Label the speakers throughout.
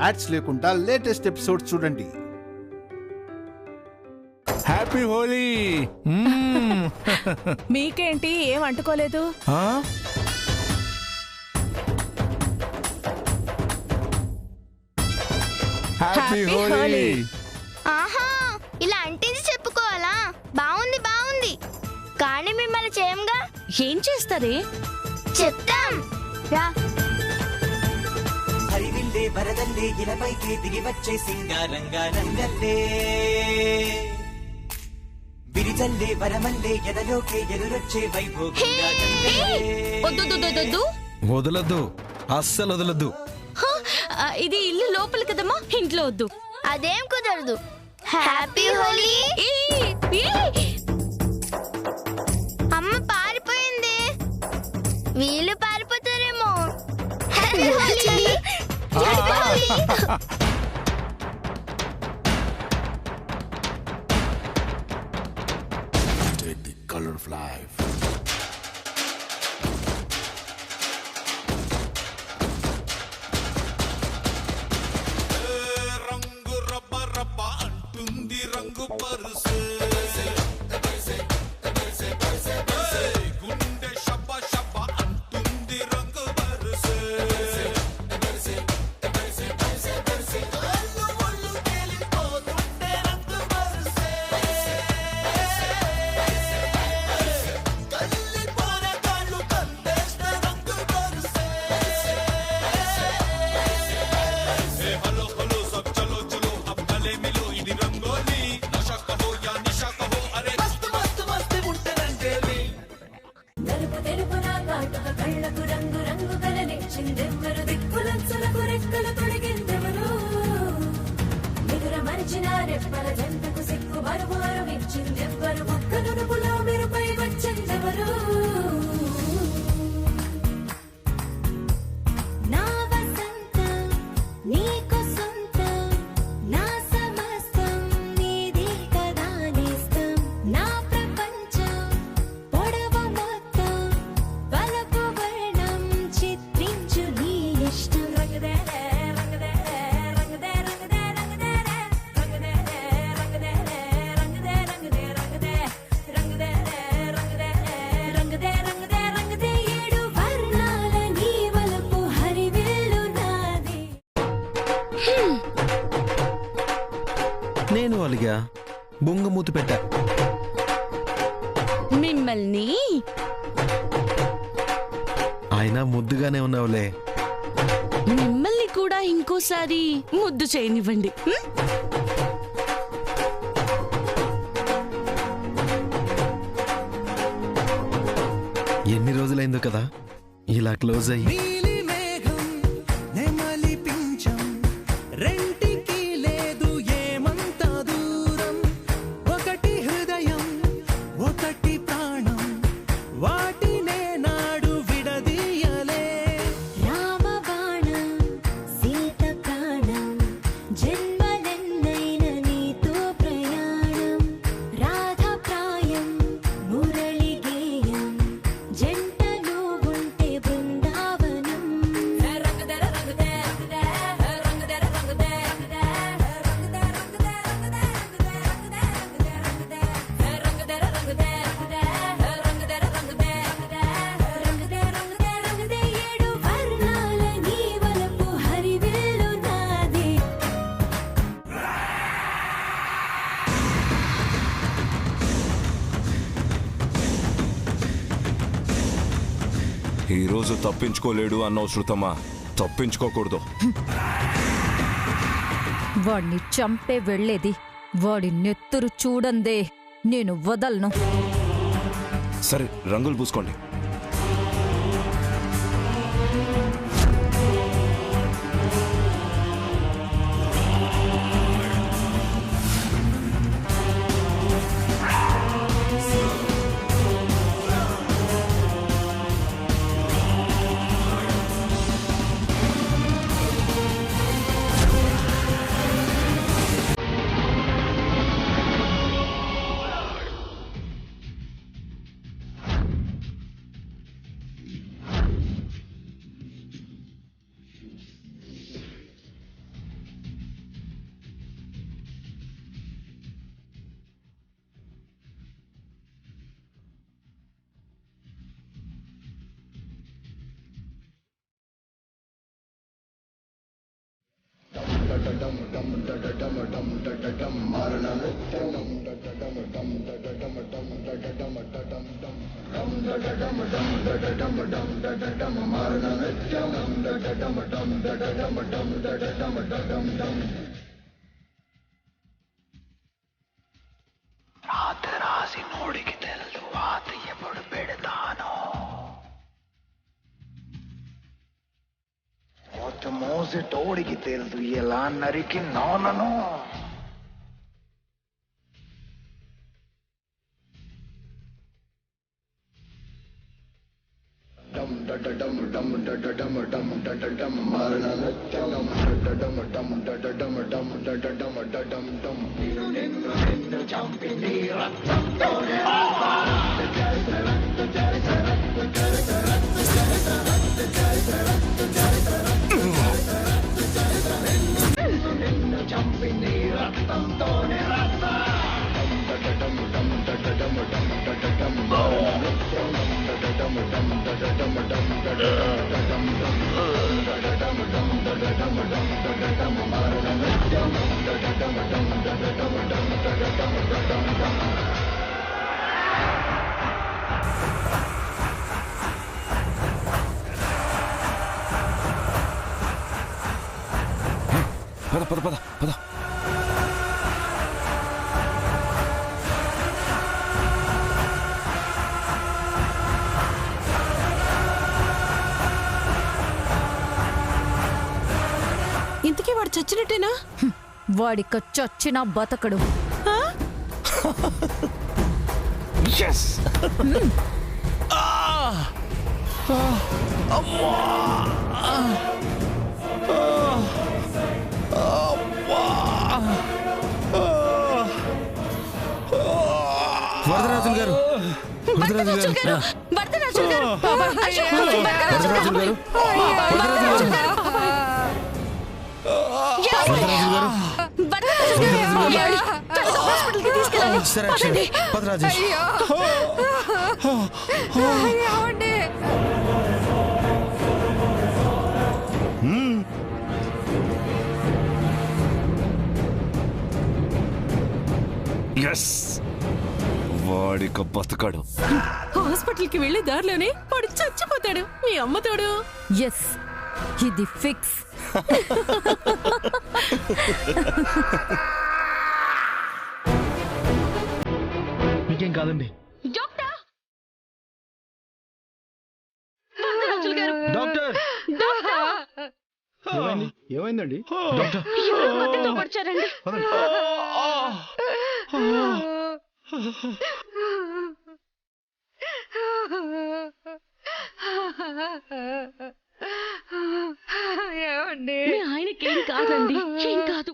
Speaker 1: Ads లేకుండా latest episodes చూడండి.
Speaker 2: Happy Holi.
Speaker 3: మీకేంటి ఏం అంటుకోలేదు?
Speaker 2: హ్యాపీ హోలీ.
Speaker 4: ఆహా, ఇలా అంటించి చెప్పుకోవాలా? బాగుంది బాగుంది, కానీ మిమ్మల్ని చేయంగా.
Speaker 3: ఏం చేస్తారే?
Speaker 4: చెప్తాం రా.
Speaker 5: హరివిల్లే వరదల్లే ఇలపైకి దిగి వచ్చే సింగారంగా రంగల్లే విరిజల్లే వరమల్లే ఎదలోకే ఎదురొచ్చే వైభోగంగా
Speaker 3: వద్దు,
Speaker 2: వదలొద్దు, అస్సలు వదలొద్దు.
Speaker 3: ఇది ఇల్లు లోపల కదమ్మా, ఇంట్లో వద్దు.
Speaker 4: అదేం కుదరదు. హ్యాపీ హోలీ. అమ్మ పారిపోయింది, వీళ్ళు పారిపోతారేమో. Happy Holi.
Speaker 1: Take the color of life.
Speaker 6: రంగు రబ్బ రబ్బ అంటుంది రంగు పరుసు, గుండె షబ్బ షబ్బ అంటుంది రంగు పరుసు, ఒళ్ళు తేలిపోతుంటే రంగు పరుసే, కల్లిపోర కాళ్ళు కందేస్తే రంగు పరుసే. హలో హలో సబ్ చలో చలో అబ్ గలే మిలో ఇది రంగోలి, నషా కహో యా నిషా కహో అరే మస్త్ మస్త్ మస్త్ ఉంటే రంగేలి.
Speaker 7: నలుపు తెలుపున కాటుక కళ్ళకు రంగు రంగు కలనిచ్చిందెవ్వరు, దిక్కులంచులకు రెక్కలు తొడిగిందెవరు, నిదుర మరిచిన రెప్పల జంటకు సిక్కు బరువు అరువిచ్చిందెవ్వరు, ఒక్క నునుపులో మెరుపై వచ్చిందెవరు. నా వసంతం నీకు సొంతం, నా సమస్తం నీది కదా నేస్తం, నా ప్రపంచం పొడవు మొత్తం వలపు వర్ణం చిత్రించు నీ ఇష్టం. రంగుదేరే రంగుదేరే రంగుదే రంగుదే రంగుదేరే రంగుదేరే రంగుదేరే రంగుదే రంగుదే రంగుదే రంగుదేరే రంగుదే రంగుదే రంగుదే రంగుదే ఏడు వర్ణాల నీ వలపు హరివిల్లు నాది.
Speaker 2: నేను అలిగా బొంగమూతి పెట్టా.
Speaker 3: మిమ్మల్ని
Speaker 2: ఆయన ముద్దుగానే ఉన్నావులే.
Speaker 3: మిమ్మల్ని కూడా ఇంకోసారి ముద్దు చేయనివ్వండి.
Speaker 2: ఎన్ని రోజులైందో కదా ఇలా క్లోజ్ అయ్యి.
Speaker 5: నీలి మేఘం నెమలి పించం రెంటికి లేదు ఏమంత దూరం, ఒకటి హృదయం ఒకటి ప్రాణం వాటినే నాడు విడదీయలే.
Speaker 7: రామబాణం సీత ప్రాణం జన్మలెన్నైన నీతో ప్రయాణం, రాధప్రాయం మురళి గేయం జంటలో ఉంటే బృందావనం. రంగుదర రంగుదే రంగుదే రంగుదర రంగుదే రంగుదే రంగుదే రంగుదే రంగుదే రంగుదే రంగుదే రంగుదర రంగుదే రంగుదే రంగుదర రంగుదే రంగుదే రంగుదే రంగుదే ఏడు వర్ణాల నీ వలపు హరివిల్లు నాది.
Speaker 6: ఈ రోజు తప్పించుకోలేడు అన్నావు శృతమా, తప్పించుకోకూడదు.
Speaker 8: వాడిని చంపే వెళ్ళేది, వాడి నెత్తురు చూడందే నేను వదలను.
Speaker 6: సరే రంగులు పూసుకోండి.
Speaker 9: రాసి నోడికి తెలుసు వాత ఎప్పుడు పెడతాను మోసి తోడికి తెలుసు ఎలా నరికి నోనను
Speaker 2: పద పద పద పద.
Speaker 3: ఇంతకీ వాడు చచ్చినట్టేనా?
Speaker 8: వాడిక చచ్చినా బతకడు.
Speaker 2: వరదరాజులు గారు, వరదరాజులు గారు,
Speaker 3: వరదరాజులు గారు,
Speaker 2: వరదరాజులు గారు, వరదరాజులు గారు,
Speaker 3: హాస్పిటల్కి తీసుకెళ్ళాలి.
Speaker 2: సరే అక్షయ్, పద రాజేష్.
Speaker 10: వాడిక బతకడు.
Speaker 3: హాస్పిటల్కి వెళ్లే దారిలోనే వాడు చచ్చిపోతాడు. మీ అమ్మ తోడు.
Speaker 8: ఎస్, ఇది ఫిక్స్.
Speaker 2: మీకేం కాదండి
Speaker 3: డాక్టర్, వరదరాజులు గారు,
Speaker 2: డాక్టర్.
Speaker 1: ఏమైందండి?
Speaker 2: డాక్టర్,
Speaker 3: ఎవరో కత్తితో పొడిచారండి. మీ ఆయనకేం కాదండి, ఏం కాదు.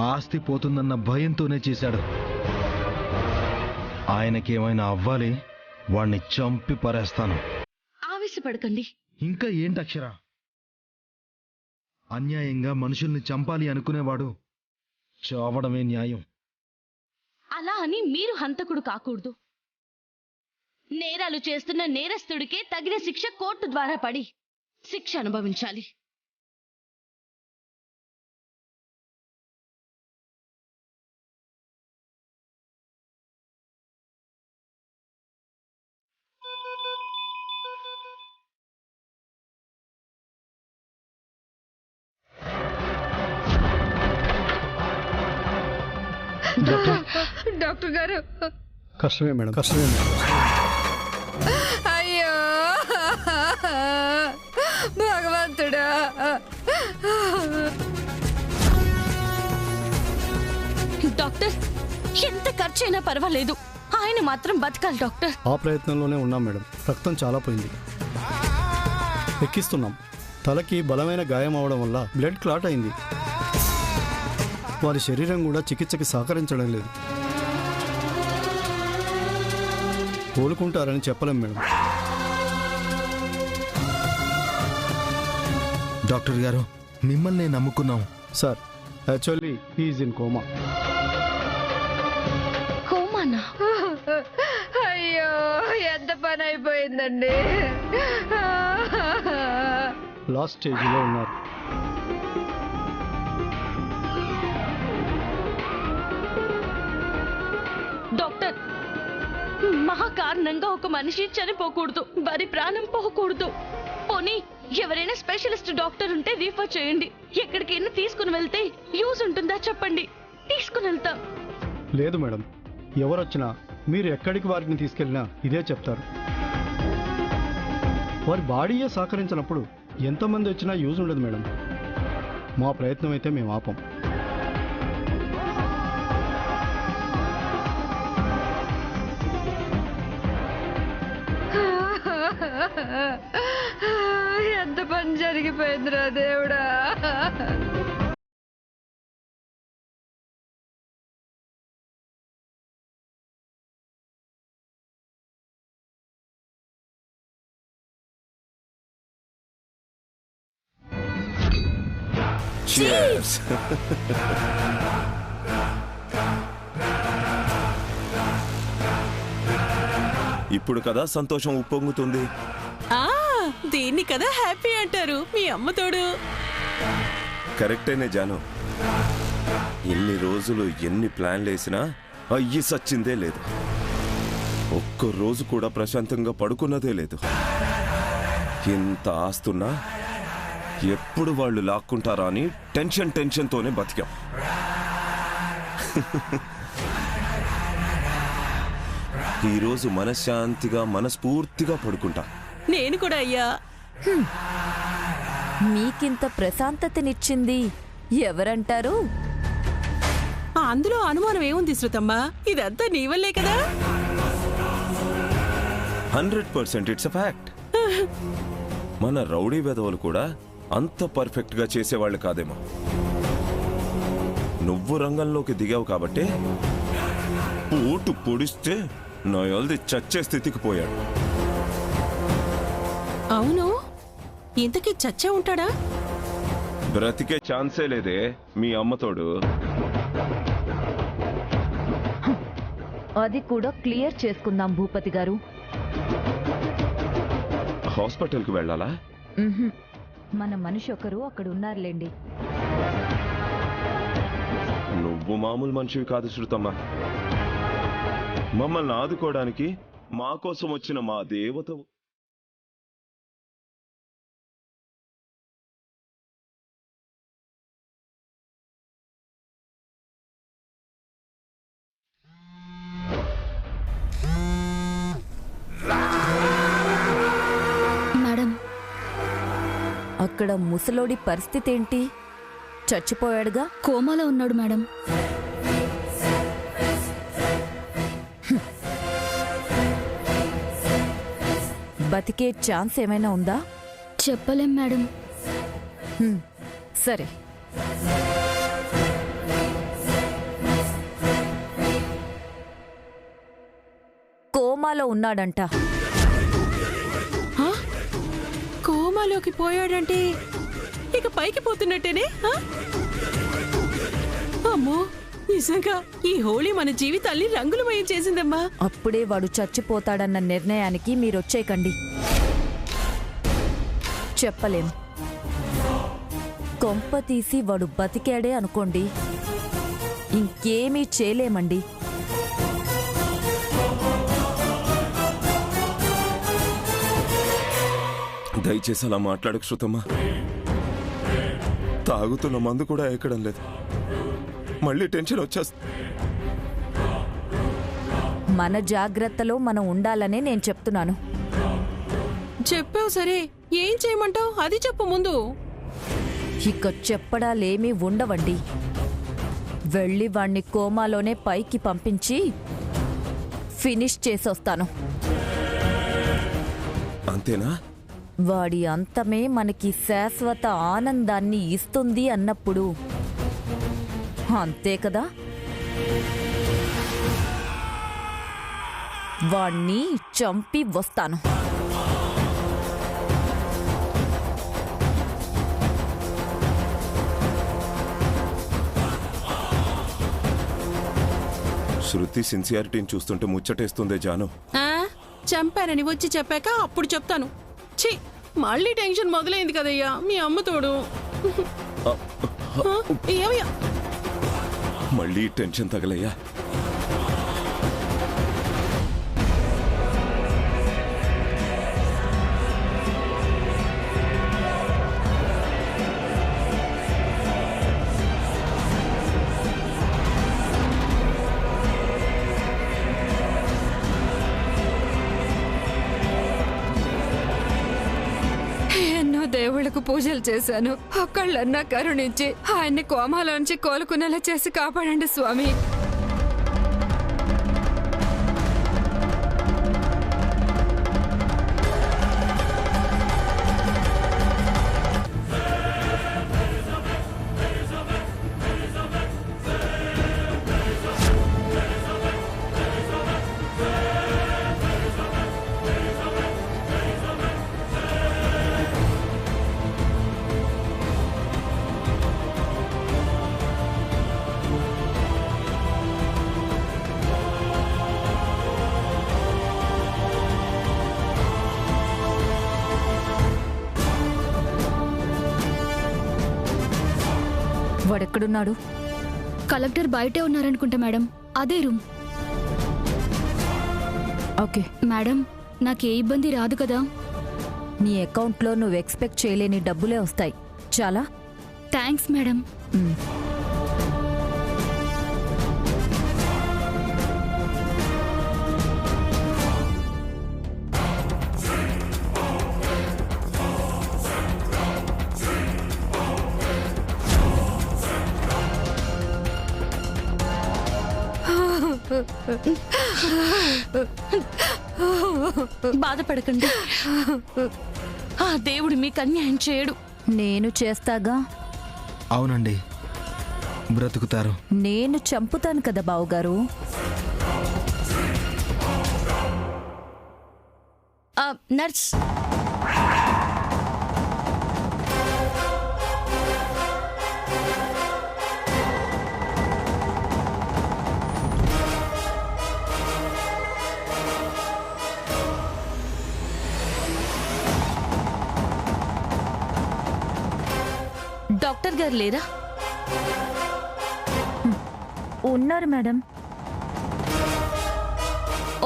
Speaker 2: ఆస్తి పోతుందన్న భయంతోనే చేశాడు. ఆయనకేమైనా అవ్వాలి, వాణ్ణి చంపి పరేస్తాను.
Speaker 3: ఆవేశపడకండి.
Speaker 2: ఇంకా ఏంటి అక్షర? అన్యాయంగా మనుషుల్ని చంపాలి అనుకునేవాడు చావడమే న్యాయం.
Speaker 3: అలా అని మీరు హంతకుడు కాకూడదు. నేరాలు చేస్తున్న నేరస్తుడికే తగిన శిక్ష కోర్టు ద్వారా పడి శిక్ష అనుభవించాలి.
Speaker 8: డాక్టర్ గారు
Speaker 11: కష్టమే మేడం, కష్టమే మేడం.
Speaker 8: అయ్యో భగవంతుడా.
Speaker 3: డాక్టర్, ఎంత ఖర్చైనా పర్వాలేదు, ఆయన మాత్రం బతకాలి డాక్టర్.
Speaker 11: ఆ ప్రయత్నంలోనే ఉన్నాం మేడం. రక్తం చాలా పోయింది, ఎక్కిస్తున్నాం. తలకి బలమైన గాయం అవడం వల్ల బ్లడ్ క్లాట్ అయింది. వారి శరీరం కూడా చికిత్సకి సహకరించడం లేదు. కోలుకుంటారని చెప్పలేం మేడం.
Speaker 2: డాక్టర్ గారు, మిమ్మల్ని నమ్ముకున్నాం.
Speaker 11: Sir, actually he's in coma.
Speaker 3: కోమానా?
Speaker 8: అయ్యో ఎంత పని అయిపోయిందండి.
Speaker 11: లాస్ట్ స్టేజ్లో ఉన్నారు.
Speaker 3: డాక్టర్, మహాకారణంగా ఒక మనిషి చనిపోకూడదు, వారి ప్రాణం పోకూడదు. పోనీ ఎవరైనా స్పెషలిస్ట్ డాక్టర్ ఉంటే రిఫర్ చేయండి. ఎక్కడికైనా తీసుకుని వెళ్తే యూజ్ ఉంటుందా చెప్పండి, తీసుకుని వెళ్తాం.
Speaker 11: లేదు మేడం, ఎవరొచ్చినా మీరు ఎక్కడికి వారిని తీసుకెళ్ళినా ఇదే చెప్తారు. వారి బాడీయే సహకరించినప్పుడు ఎంతమంది వచ్చినా యూజ్ ఉండదు మేడం. మా ప్రయత్నం అయితే మేము ఆపం.
Speaker 8: ఎంత పని జరిగిపోయిందిరా దేవుడా.
Speaker 10: Cheers. ఇప్పుడు కదా సంతోషం ఉప్పొంగుతుంది.
Speaker 3: దీన్ని కదా హ్యాపీ అంటారు, మీ అమ్మ తోడు.
Speaker 10: కరెక్టేనే జాను. ఎన్ని రోజులు ఎన్ని ప్లాన్లు వేసినా అయ్యి సచ్చిందే లేదు. ఒక్క రోజు కూడా ప్రశాంతంగా పడుకున్నదే లేదు. ఇంత ఆస్తున్నా ఎప్పుడు వాళ్ళు లాక్కుంటారా అని టెన్షన్తోనే బతికాం. ఈరోజు మనశ్శాంతిగా మనస్ఫూర్తిగా పడుకుంటా.
Speaker 3: నేను కూడా అయ్యా.
Speaker 8: మీకింత ప్రశాంతతనిచ్చింది ఎవరంటారు?
Speaker 3: అందులో అనుమానం ఏముంది శృతమ్మా, ఇదంతా నీ వల్లే కదా.
Speaker 10: 100% ఇట్స్ అ ఫ్యాక్ట్. మన రౌడీ వెధవలు కూడా అంత పర్ఫెక్ట్ గా చేసేవాళ్ళు కాదేమో. నువ్వు రంగంలోకి దిగావు కాబట్టి పోటు పొడిస్తే నయల్ది చచ్చే స్థితికి పోయాడు.
Speaker 3: అవును, ఇంతకీ చచ్చే ఉంటాడా?
Speaker 10: బ్రతికే ఛాన్సే లేదే మీ అమ్మతోడు.
Speaker 8: అది కూడా క్లియర్ చేసుకుందాం భూపతి గారు.
Speaker 10: హాస్పిటల్కి వెళ్ళాలా?
Speaker 8: మన మనిషి ఒకరు అక్కడ ఉన్నారులేండి.
Speaker 10: నువ్వు మామూలు మనిషివి కాదు శృతమ్మ. మమ్మల్ని ఆదుకోవడానికి మా కోసం వచ్చిన మా దేవత.
Speaker 4: మేడం,
Speaker 8: అక్కడ ముసలోడి పరిస్థితి ఏంటి? చచ్చిపోయాడుగా?
Speaker 4: కోమాలో ఉన్నాడు మేడం.
Speaker 8: బతికే ఛాన్స్ ఏమైనా ఉందా?
Speaker 4: చెప్పలేం మేడం.
Speaker 8: సరే, కోమాలో ఉన్నాడంట.
Speaker 3: కోమాలోకి పోయాడంటే ఇక పైకి పోతున్నట్టేనే. అమ్మో, నిజంగా ఈ హోళీ మన జీవితాల్ని రంగులమయం చేసిందమ్మా.
Speaker 8: అప్పుడే వాడు చచ్చిపోతాడన్న నిర్ణయానికి మీరొచ్చేయకండి. చెప్పలేం. కొంప తీసి వాడు బతికాడే అనుకోండి, ఇంకేమీ చేయలేమండి.
Speaker 10: దయచేసి అలా మాట్లాడకు శృతమ్మా. తాగుతున్న మందు కూడా ఎక్కడం లేదు, మళ్ళీ టెన్షన్ వచ్చేస్తుంది.
Speaker 8: మన జాగ్రత్తలో మనం ఉండాలనే నేను చెప్తున్నాను.
Speaker 12: చెప్పావు సరే, ఏం చేయమంటావు అది చెప్పు ముందు.
Speaker 8: ఇక చెప్పడాలేమీ ఉండవండి. వెళ్ళి వాణ్ణి కోమాలోనే పైకి పంపించి ఫినిష్ చేసొస్తాను.
Speaker 10: అంతేనా?
Speaker 8: వాడి అంతమే మనకి శాశ్వత ఆనందాన్ని ఇస్తుంది అన్నప్పుడు అంతే కదా. వాణ్ణి చంపి వస్తాను.
Speaker 10: శృతి సిన్సియారిటీని చూస్తుంటే ముచ్చటేస్తుందే జాను.
Speaker 12: చంపారని వచ్చి చెప్పాక అప్పుడు చెప్తాను. ఛీ, మళ్ళీ టెన్షన్ మొదలైంది కదయ్యా మీ అమ్మ తోడు. ఏమయ్యా
Speaker 10: మళ్ళీ టెన్షన్ తగలయ్యా.
Speaker 13: ఎన్నో దేవుళ్ళకు పూజలు చేశాను. ఒక్కళ్ళన్నా కరుణించి ఆయన్ని కోమాలోంచి కోలుకునేలా చేసి కాపాడండి స్వామి.
Speaker 8: వాడెక్కడున్నాడు?
Speaker 4: కలెక్టర్ బయటే ఉన్నారనుకుంటా మేడం. అదే రూమ్.
Speaker 8: ఓకే
Speaker 4: మేడం, నాకే ఇబ్బంది రాదు కదా?
Speaker 8: నీ అకౌంట్లో నువ్వు ఎక్స్పెక్ట్ చేయలేని డబ్బులే వస్తాయి. చాలా
Speaker 4: థ్యాంక్స్ మేడం.
Speaker 3: బాధపడకండి, ఆ దేవుడు మీకు అన్యాయం చేయడు.
Speaker 8: నేను చేస్తాగా.
Speaker 2: అవునండి, బ్రతుకుతారు.
Speaker 8: నేను చంపుతాను కదా బావుగారు.
Speaker 3: నర్స్, డాక్టర్ గారు లేరా?
Speaker 8: ఉన్నారు మేడం.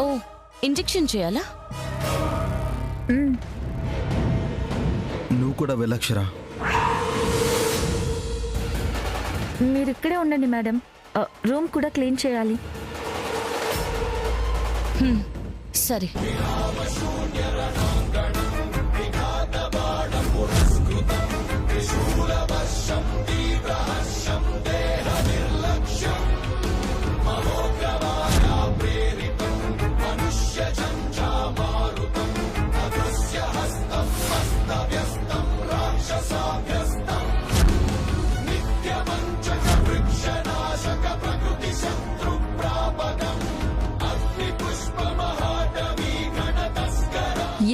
Speaker 3: ఓ, ఇంజెక్షన్ చేయాలా?
Speaker 2: నువ్వు కూడా వెళ్ళక్షరా.
Speaker 8: మీరు ఇక్కడే ఉండండి మేడం. రూమ్ కూడా క్లీన్ చేయాలి.
Speaker 3: సరే.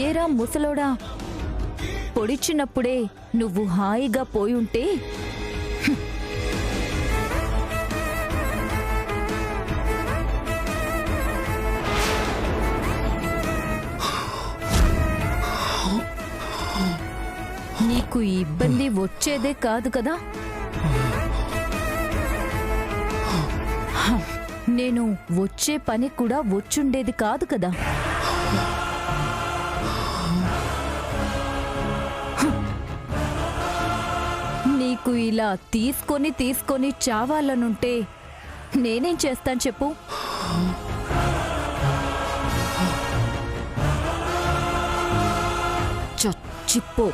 Speaker 8: ఏరా ముసలోడా, పొడిచినప్పుడే నువ్వు హాయిగా పోయుంటే నీకు ఈ ఇబ్బంది వచ్చేదే కాదు కదా. నేను వచ్చే పని కూడా వచ్చుండేది కాదు కదా. నీకు ఇలా తీసుకొని చావాలనుంటే నేనేం చేస్తాను చెప్పు. చచ్చిపో.